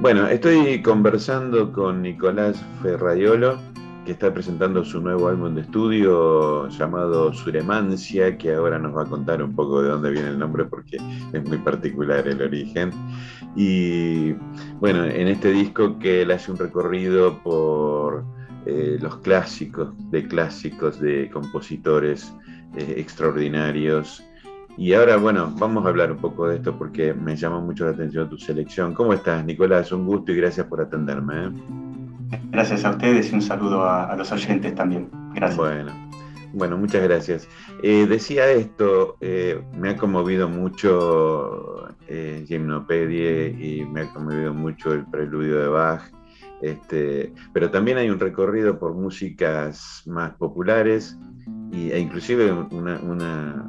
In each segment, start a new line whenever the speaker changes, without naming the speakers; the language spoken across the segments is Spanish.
Bueno, estoy conversando con Nicolás Ferraiolo, que está presentando su nuevo álbum de estudio llamado Suremancia, que ahora nos va a contar un poco de dónde viene el nombre porque es muy particular el origen. Y bueno, en este disco que él hace un recorrido por los clásicos de compositores extraordinarios. Y ahora, bueno, vamos a hablar un poco de esto porque me llama mucho la atención tu selección. ¿Cómo estás, Nicolás? Un gusto y gracias por atenderme, ¿eh?
Gracias a ustedes y un saludo a los oyentes también. Gracias.
Bueno, bueno, muchas gracias. Decía esto, me ha conmovido mucho Gimnopédie y me ha conmovido mucho el Preludio de Bach, pero también hay un recorrido por músicas más populares e inclusive una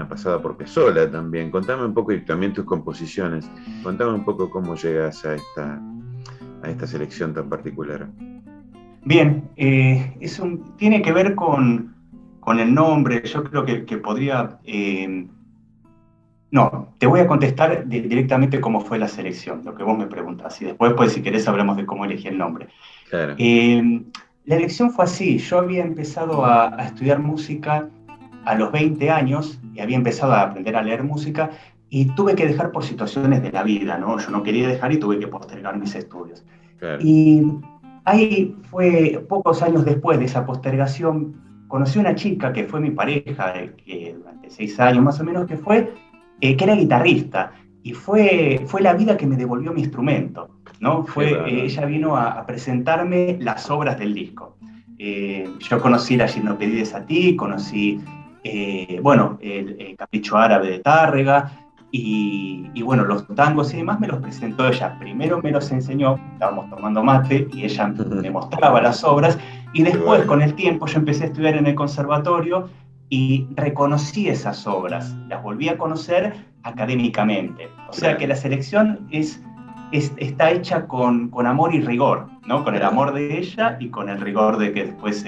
pasada por Piazzolla también. Contame un poco, y también tus composiciones, contame un poco cómo llegas a esta selección tan particular.
Bien, tiene que ver con el nombre. Yo creo que podría... no, te voy a contestar directamente cómo fue la selección, lo que vos me preguntás. Y después, pues, si querés, hablamos de cómo elegí el nombre.
Claro.
La elección fue así. Yo había empezado a estudiar música a los 20 años y había empezado a aprender a leer música y tuve que dejar por situaciones de la vida, ¿no? Yo no quería dejar y tuve que postergar mis estudios.
Claro.
Y ahí fue, pocos años después de esa postergación, conocí una chica que fue mi pareja, que durante 6 años más o menos, que era guitarrista. Y fue la vida que me devolvió mi instrumento, ¿no? Ella vino a presentarme las obras del disco. Yo conocí la Gimnopédies a ti, conocí, bueno, el Capricho Árabe de Tárrega, y bueno, los tangos y demás me los presentó ella. Primero me los enseñó, estábamos tomando mate y ella me mostraba las obras, y después, con el tiempo, yo empecé a estudiar en el conservatorio y reconocí esas obras, las volví a conocer académicamente. O sea que la selección está hecha con amor y rigor, ¿no? Con el amor de ella y con el rigor de que después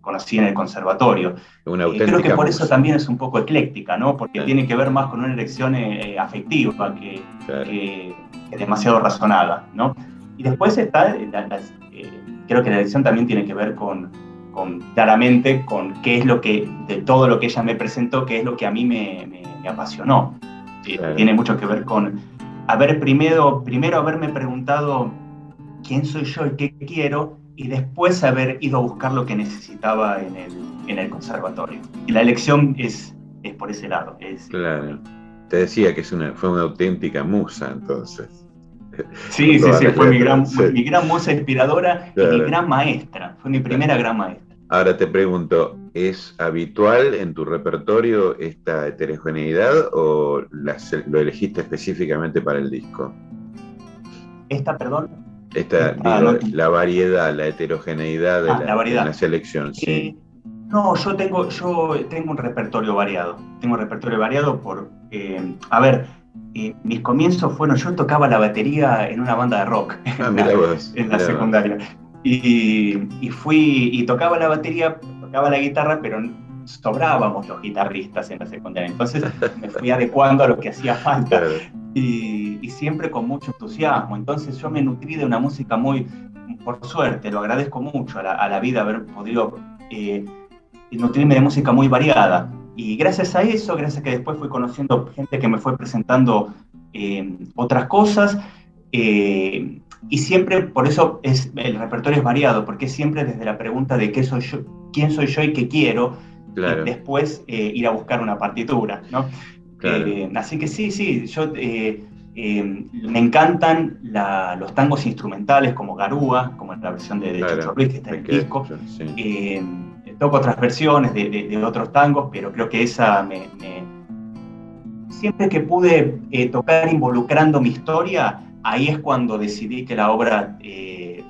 conocí en el conservatorio.
Una
Creo que
auténtica
por eso
musa.
también es un poco ecléctica, ¿no? Porque tiene que ver más con una elección afectiva que demasiado razonada, ¿no? Y después está, creo que la elección también tiene que ver claramente con qué es lo que, de todo lo que ella me presentó, qué es lo que a mí me apasionó. Tiene mucho que ver con primero haberme preguntado quién soy yo y qué quiero, y después haber ido a buscar lo que necesitaba en el conservatorio. Y la elección es por ese lado.
Claro. Te decía que fue una auténtica musa, entonces.
Sí,
Todas las
fue
letras. Sí.
mi gran musa inspiradora y mi
Claro.
gran maestra. Fue mi primera gran maestra.
Ahora te pregunto, ¿es habitual en tu repertorio esta heterogeneidad o lo elegiste específicamente para el disco?
Perdón.
Digo,
No,
la variedad, la heterogeneidad
la
en la
variedad.
selección, sí.
No, yo tengo un repertorio variado. Tengo un repertorio variado a ver, mis comienzos fueron, yo tocaba la batería en una banda de rock
Mira vos,
en la
mira vos.
secundaria. Y tocaba la batería, tocaba la guitarra, pero sobrábamos los guitarristas en la secundaria. Entonces me fui adecuando a lo que hacía falta.
Claro.
Y siempre con mucho entusiasmo. Entonces yo me nutrí de una música por suerte, lo agradezco mucho a la vida haber podido nutrirme de música muy variada. Y gracias a eso, gracias a que después fui conociendo gente que me fue presentando otras cosas, y siempre, por eso el repertorio es variado, porque es siempre desde la pregunta de qué soy yo, quién soy yo y qué quiero,
Claro.
y después ir a buscar una partitura, ¿no?
Claro.
Así que sí, yo me encantan los tangos instrumentales como Garúa, como en la versión de Chocho Ruiz que está en el disco.
Sí.
Toco otras versiones de otros tangos, pero creo que esa siempre que pude tocar involucrando mi historia, ahí es cuando decidí que la obra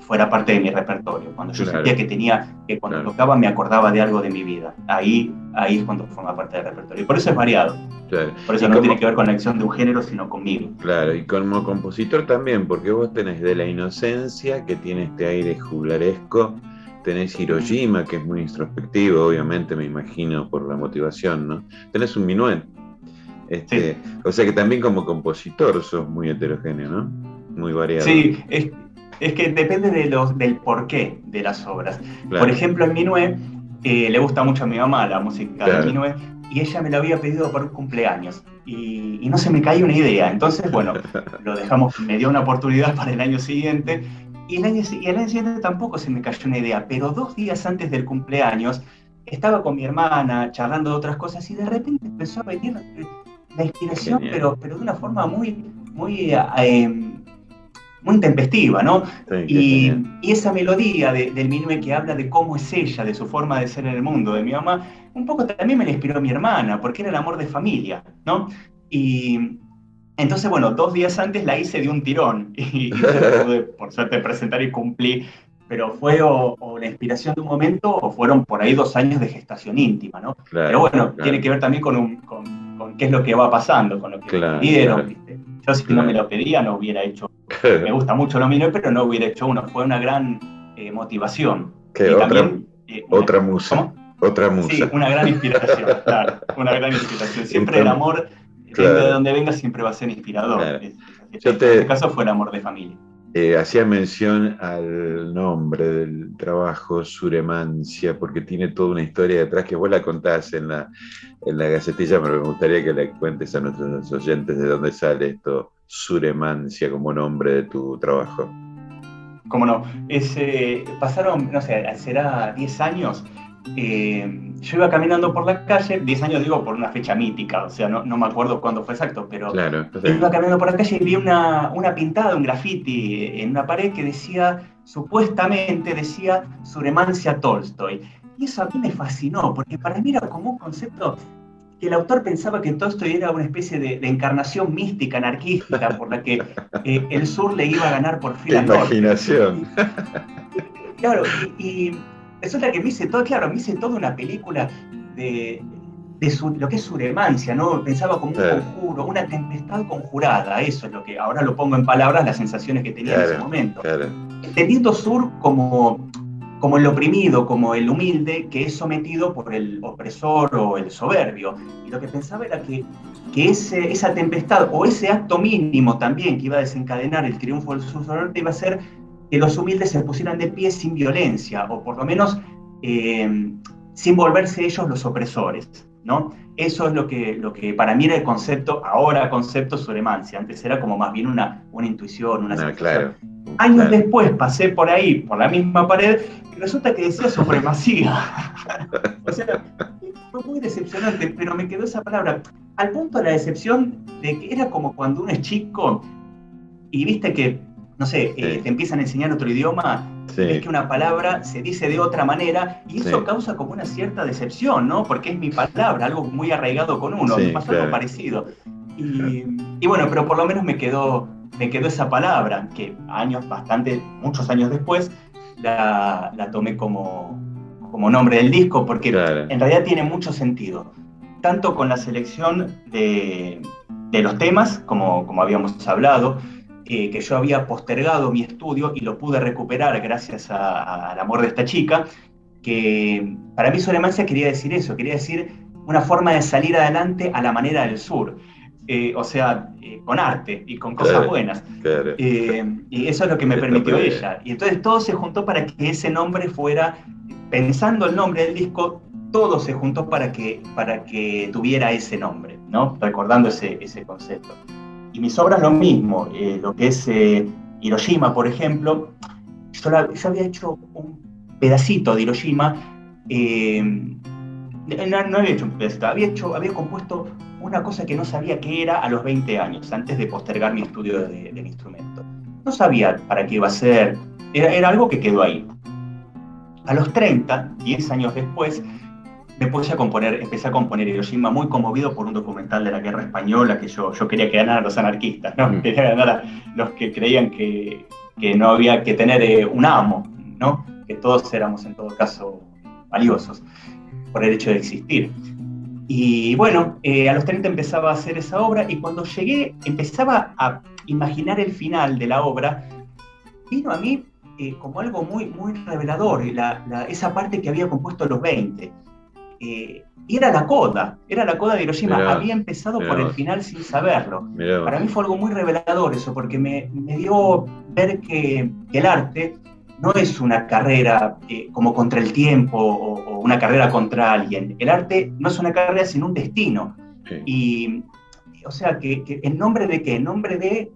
fuera parte de mi repertorio. Cuando yo
Claro,
sentía que cuando
claro,
tocaba me acordaba de algo de mi vida. Ahí es cuando forma parte del repertorio. Y por eso es variado.
claro.
Por eso
Y
no tiene
como,
que ver con la elección de un género, sino conmigo.
claro, y como compositor también, porque vos tenés De la Inocencia, que tiene este aire juglaresco, tenés Hiroshima, que es muy introspectivo, obviamente, me imagino, por la motivación, ¿no? Tenés un minuet.
Sí,
O sea que también como compositor sos muy heterogéneo, ¿no? Muy variado.
sí, es que depende del porqué de las obras. Por
Claro,
ejemplo, en Minué, le gusta mucho a mi mamá la música de
claro.
Minué, y ella me lo había pedido por un cumpleaños, y no se me caía una idea. Entonces, bueno, lo dejamos, me dio una oportunidad para el año siguiente, y el año siguiente tampoco se me cayó una idea, pero 2 días antes del cumpleaños, estaba con mi hermana charlando de otras cosas, y de repente empezó a venir la
Qué
inspiración,
genial.
pero de una forma muy intempestiva, ¿no?
Sí, qué genial.
Y esa melodía del Minué que habla de cómo es ella, de su forma de ser en el mundo, de mi mamá, un poco también me la inspiró mi hermana, porque era el amor de familia, ¿no? Y entonces, bueno, 2 días antes la hice de un tirón y se la pude, por suerte, presentar y cumplí, pero fue o la inspiración de un momento o fueron por ahí 2 años de gestación íntima, ¿no? Pero
Claro,
bueno, tiene
claro,
que ver también con qué es lo que va pasando, con lo que me
claro,
pidieron,
claro,
¿viste? Yo si no me
claro,
lo pedía no hubiera hecho, me
claro.
gusta mucho lo mío, pero no hubiera hecho uno, fue una gran motivación
¿Qué
y
otra,
también
otra musa?
¿cómo?
Otra
Sí,
musa.
una gran inspiración, claro, una gran inspiración. Siempre el
Estamos,
amor, venga de
claro,
donde venga, siempre va a ser inspirador.
claro. Yo
En este
te
caso fue el amor de familia.
hacía mención al nombre del trabajo, Suremancia, porque tiene toda una historia detrás que vos la contás en la gacetilla, pero me gustaría que le cuentes a nuestros oyentes de dónde sale esto, Suremancia, como nombre de tu trabajo.
Cómo no, pasaron, no sé, será 10 años. Yo iba caminando por la calle, 10 años digo por una fecha mítica, o sea, no me acuerdo cuándo fue exacto, pero
Claro, está
iba
bien.
caminando por la calle y vi una pintada, un graffiti en una pared que decía, supuestamente decía Suremancia Tolstoy. Y eso a mí me fascinó, porque para mí era como un concepto que el autor pensaba que Tolstoy era una especie de encarnación mística, anarquista, por la que el sur le iba a ganar por fin
¡Qué
al norte.
imaginación!
Y, claro, y resulta que me hice toda una película de, lo que es Suremancia, ¿no? Pensaba como un
Claro,
conjuro, una tempestad conjurada, eso es lo que ahora lo pongo en palabras, las sensaciones que tenía en ese
claro,
momento.
claro,
Entendiendo Sur como el oprimido, como el humilde que es sometido por el opresor o el soberbio. Y lo que pensaba era que esa tempestad o ese acto mínimo también que iba a desencadenar el triunfo del sur norte iba a ser que los humildes se pusieran de pie sin violencia, o por lo menos sin volverse ellos los opresores, ¿no? Eso es lo que para mí era el concepto, ahora concepto Suremancia, antes era como más bien una intuición, una
no,
sensación.
claro,
Años
claro.
después pasé por ahí, por la misma pared, y resulta que decía supremacía. O sea, fue muy decepcionante, pero me quedó esa palabra. Al punto de la decepción de que era como cuando uno es chico y viste que, no sé,
Sí,
te empiezan a enseñar otro idioma y ves que
sí,
una palabra se dice de otra manera y eso
sí,
causa como una cierta decepción, ¿no? Porque es mi palabra, algo muy arraigado con uno. Me
sí,
pasó algo
claro.
parecido. Y bueno, pero por lo menos me quedó esa palabra que muchos años después, la tomé como nombre del disco porque
Claro,
en realidad tiene mucho sentido. Tanto con la selección de los temas, como habíamos hablado, que yo había postergado mi estudio y lo pude recuperar gracias al amor de esta chica, que para mí Solemancia quería decir eso, quería decir una forma de salir adelante a la manera del sur, o sea, con arte y con cosas
claro,
buenas.
claro.
Y eso es lo que me
Está muy
permitió
bien.
ella. Y entonces todo se juntó para que ese nombre fuera, pensando el nombre del disco, todo se juntó para que tuviera ese nombre, ¿no? Recordando ese concepto. Y mis obras lo mismo, lo que es Hiroshima, por ejemplo, yo había hecho un pedacito de Hiroshima, no había hecho un pedacito, había compuesto una cosa que no sabía qué era a los 20 años, antes de postergar mi estudio del instrumento. No sabía para qué iba a ser, era algo que quedó ahí. A los 30, 10 años después, empecé a componer Hiroshima muy conmovido por un documental de la guerra española que yo quería que ganaran los anarquistas, ¿no?
Ujú.
Quería ganar a los que creían que no había que tener un amo, ¿no? Que todos éramos en todo caso valiosos por el hecho de existir. Y bueno, a los 30 empezaba a hacer esa obra y cuando llegué empezaba a imaginar el final de la obra, vino a mí como algo muy, muy revelador, esa parte que había compuesto a los 20. Y era la coda de Hiroshima. Había empezado por el final sin saberlo. Para mí fue algo muy revelador eso, porque me dio ver que el arte no es una carrera como contra el tiempo o una carrera contra alguien. El arte no es una carrera sino un destino. Sí. Y o sea, que ¿en nombre de qué? En nombre de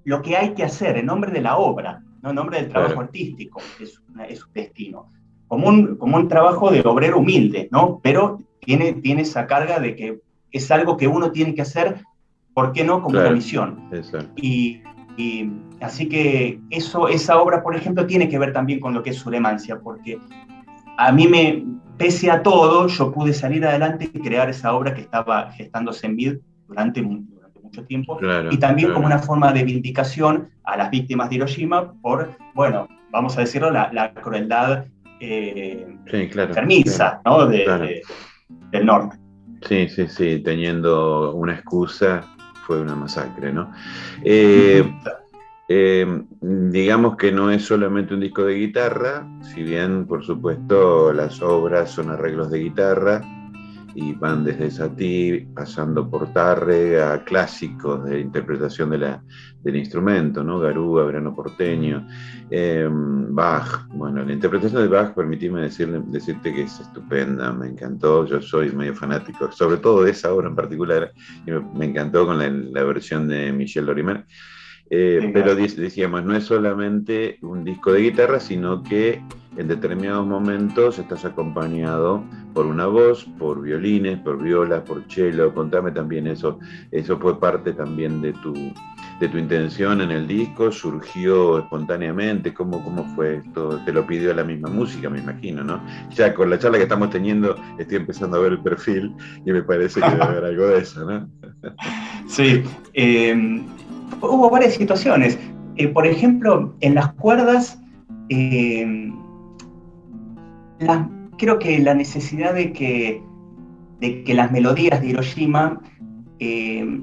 lo que hay que hacer, en nombre de la obra, no en nombre del trabajo artístico, es un destino. Como un trabajo de obrero humilde, ¿no? Pero tiene esa carga de que es algo que uno tiene que hacer, ¿por qué no? Como una misión. Y así que esa obra, por ejemplo, tiene que ver también con lo que es Suremancia, porque a mí pese a todo, yo pude salir adelante y crear esa obra que estaba gestándose en mí durante mucho tiempo, y también como una forma de vindicación a las víctimas de Hiroshima por, bueno, vamos a decirlo, la crueldad enfermiza, ¿no? Del norte.
Sí, teniendo una excusa, fue una masacre, ¿no? Digamos que no es solamente un disco de guitarra, si bien, por supuesto, las obras son arreglos de guitarra y van desde Satie, pasando por Tárrega, clásicos de interpretación del instrumento, ¿no? Garúa, Verano Porteño, Bach. Bueno, la interpretación de Bach, permitime decirte que es estupenda, me encantó, yo soy medio fanático, sobre todo de esa obra en particular, y me encantó con la versión de Michel Lorimer. Pero decíamos, no es solamente un disco de guitarra, sino que en determinados momentos estás acompañado por una voz, por violines, por violas, por cello. Contame también eso fue parte también de tu intención en el disco, surgió espontáneamente. ¿Cómo fue esto? Te lo pidió la misma música, me imagino, ¿no? Ya con la charla que estamos teniendo estoy empezando a ver el perfil y me parece que debe haber algo de eso, ¿no?
Sí, hubo varias situaciones. Por ejemplo, en las cuerdas, creo que la necesidad de que las melodías de Hiroshima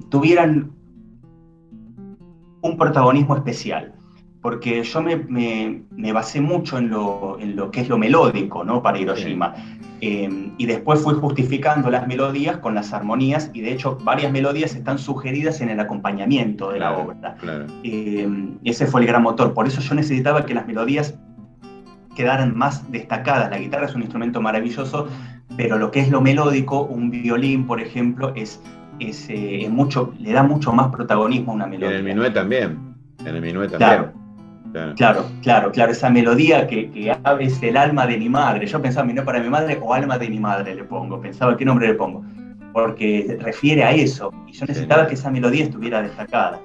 tuvieran un protagonismo especial, porque yo me basé mucho en lo que es lo melódico, ¿no? Para Hiroshima. Y después fui justificando las melodías con las armonías, y de hecho varias melodías están sugeridas en el acompañamiento de la obra. Ese fue el gran motor, por eso yo necesitaba que las melodías quedaran más destacadas. La guitarra es un instrumento maravilloso, pero lo que es lo melódico, un violín, por ejemplo, le da mucho más protagonismo a una melodía.
En el minué también.
Claro, esa melodía que es el alma de mi madre. Yo pensaba minué para mi madre o alma de mi madre le pongo. Pensaba qué nombre le pongo, porque refiere a eso, y yo necesitaba que esa melodía estuviera destacada.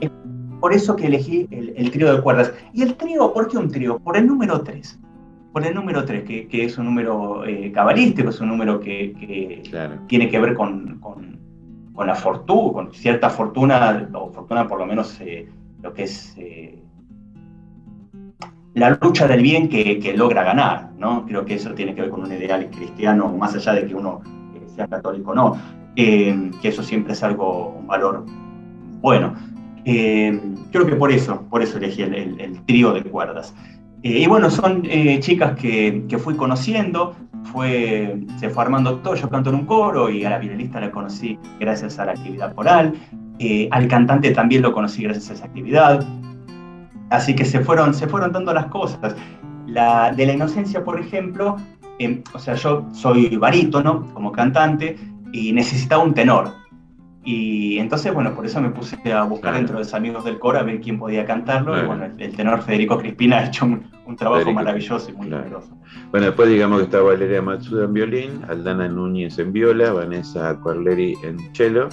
Y es por eso que elegí el trío de cuerdas. ¿Y el trío? ¿Por qué un trío? Por el número 3. Por el número 3, que es un número cabalístico, es un número que tiene que ver con la fortuna, con cierta fortuna, o fortuna por lo menos lo que es la lucha del bien que logra ganar, ¿no? Creo que eso tiene que ver con un ideal cristiano, más allá de que uno sea católico o no, que eso siempre es un valor bueno. Creo que por eso elegí el trío de cuerdas. Y bueno, son chicas que fui conociendo, se fue armando todo. Yo canto en un coro y a la violinista la conocí gracias a la actividad coral, al cantante también lo conocí gracias a esa actividad, así que se fueron dando las cosas. De la inocencia, por ejemplo, o sea, yo soy barítono como cantante y necesitaba un tenor. Y entonces, bueno, por eso me puse a buscar dentro de los amigos del coro a ver quién podía cantarlo. Y bueno, el tenor Federico Crispina ha hecho un trabajo maravilloso y muy generoso.
Bueno, después digamos que está Valeria Matsuda en violín, Aldana Núñez en viola, Vanessa Quarleri en cello.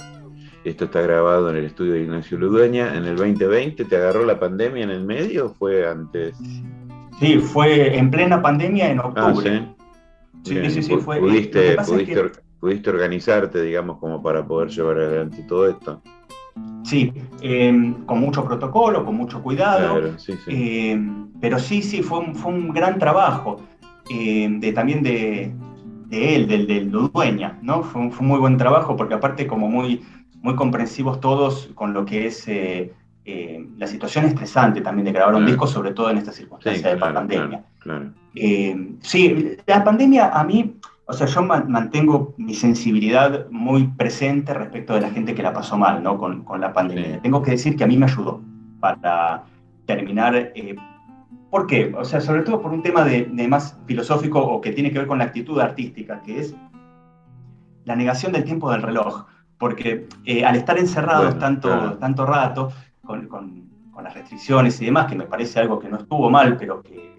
Esto está grabado en el estudio de Ignacio Ludueña. En el 2020, ¿te agarró la pandemia en el medio o fue antes?
Sí, fue en plena pandemia en octubre.
Sí, fue. ¿Pudiste organizarte, digamos, como para poder llevar adelante todo esto?
Sí, con mucho protocolo, con mucho cuidado,
Claro, sí, sí.
pero sí, fue un gran trabajo también de él, del Dueña, ¿no? Fue un muy buen trabajo porque aparte como muy comprensivos todos con lo que es la situación estresante también de grabar un
Claro.
disco, sobre todo en esta
Sí,
circunstancia de
claro, claro,
pandemia.
claro.
Sí, la pandemia a mí, o sea, yo mantengo mi sensibilidad muy presente respecto de la gente que la pasó mal, ¿no? Con la pandemia.
Sí,
Tengo que decir que a mí me ayudó para terminar. ¿Por qué? O sea, sobre todo por un tema de más filosófico o que tiene que ver con la actitud artística, que es la negación del tiempo del reloj. Porque al estar encerrados
bueno, claro.
tanto rato, con las restricciones y demás, que me parece algo que no estuvo mal, pero que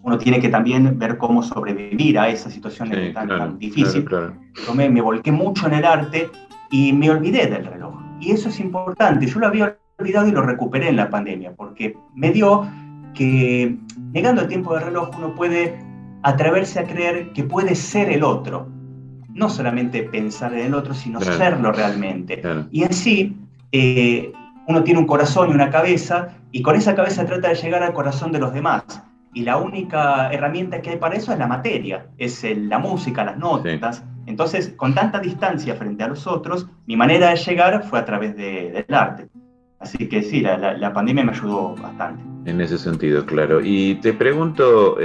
uno tiene que también ver cómo sobrevivir a esa situación
Sí,
tan
claro, claro,
difícil.
claro.
Yo me volqué mucho en el arte y me olvidé del reloj. Y eso es importante. Yo lo había olvidado y lo recuperé en la pandemia, porque me dio que negando el tiempo del reloj uno puede atreverse a creer que puede ser el otro. No solamente pensar en el otro, sino
Claro,
serlo realmente.
claro.
Y así uno tiene un corazón y una cabeza, y con esa cabeza trata de llegar al corazón de los demás. Y la única herramienta que hay para eso es la materia, es la música, las
Sí,
notas. Entonces, con tanta distancia frente a los otros, mi manera de llegar fue a través del arte. Así que sí, la pandemia me ayudó bastante.
en ese sentido, claro. Y te pregunto,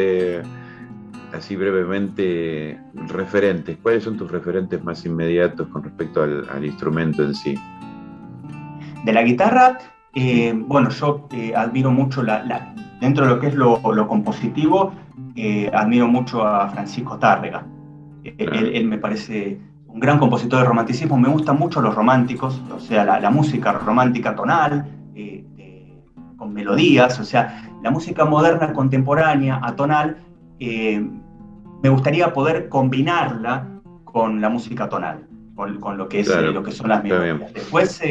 así brevemente, referentes, ¿cuáles son tus referentes más inmediatos con respecto al instrumento en sí?
De la guitarra,
Sí,
bueno, yo admiro mucho, dentro de lo que es lo compositivo, admiro mucho a Francisco Tárrega.
claro,
Él me parece un gran compositor de romanticismo. Me gustan mucho los románticos, o sea, la música romántica tonal, con melodías, o sea, la música moderna, contemporánea, atonal. Me gustaría poder combinarla con la música tonal, con lo
claro,
que son las
está bien.
melodías. Después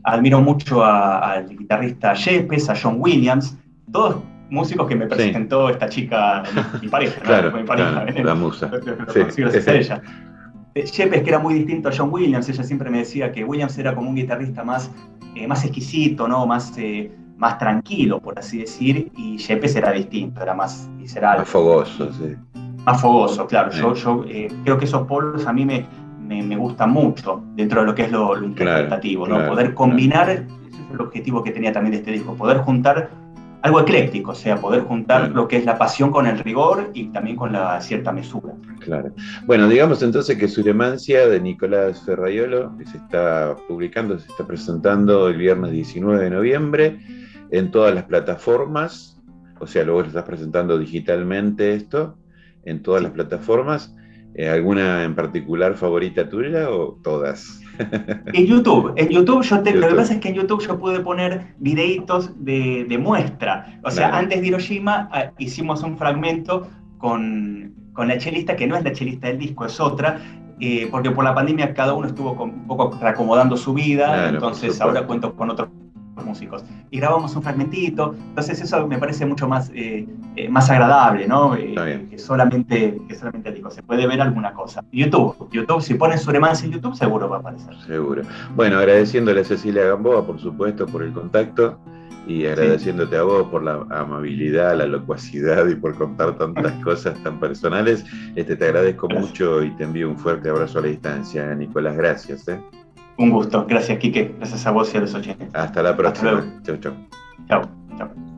admiro mucho al guitarrista Yepes, a John Williams, todos músicos que me
Sí,
presentó esta chica, mi pareja, ¿no?
claro,
Fue mi pareja,
claro, la musa.
lo
Sí,
conocí gracias a ella. Yepes, que era muy distinto a John Williams, ella siempre me decía que Williams era como un guitarrista más exquisito, ¿no? Más tranquilo, por así decir, y Yepes era distinto, era más
más
visceral
fogoso, sí.
más fogoso, claro.
Sí,
Yo creo que esos polos a mí me gustan mucho dentro de lo que es lo
claro,
interpretativo, ¿no?
claro,
Poder
claro.
combinar, ese es el objetivo que tenía también de este disco, poder juntar algo ecléctico, o sea, poder juntar
Claro,
lo que es la pasión con el rigor y también con la cierta mesura.
claro. Bueno, digamos entonces que Suremancia de Nicolás Ferraiolo que se está publicando, se está presentando el viernes 19 de noviembre en todas las plataformas, o sea, luego lo estás presentando digitalmente esto, en todas las
Sí.
plataformas. ¿Alguna en particular favorita tuya o todas?
En YouTube lo que pasa
YouTube,
es que en YouTube yo pude poner videitos de muestra. O sea,
claro,
antes de Hiroshima hicimos un fragmento con la chelista, que no es la chelista del disco, es otra, porque por la pandemia cada uno estuvo un poco reacomodando su vida,
claro, por
entonces ahora
supuesto.
cuento con otros músicos. Y grabamos un fragmentito, entonces eso me parece mucho más agradable, ¿no?
Está bien.
Que solamente el disco. Se puede ver alguna cosa. YouTube, si pones Suremancia en YouTube, seguro va a aparecer.
Seguro. Bueno, agradeciéndole a Cecilia Gamboa, por supuesto, por el contacto y
Sí.
agradeciéndote a vos por la amabilidad, la locuacidad y por contar tantas cosas tan personales. Te agradezco
Gracias.
mucho y te envío un fuerte abrazo a la distancia, Nicolás. Gracias.
Un gusto. Gracias, Quique. Gracias a vos y a los oyentes.
Hasta la
Hasta luego.
próxima. Chau, chau.
Chao. Chao.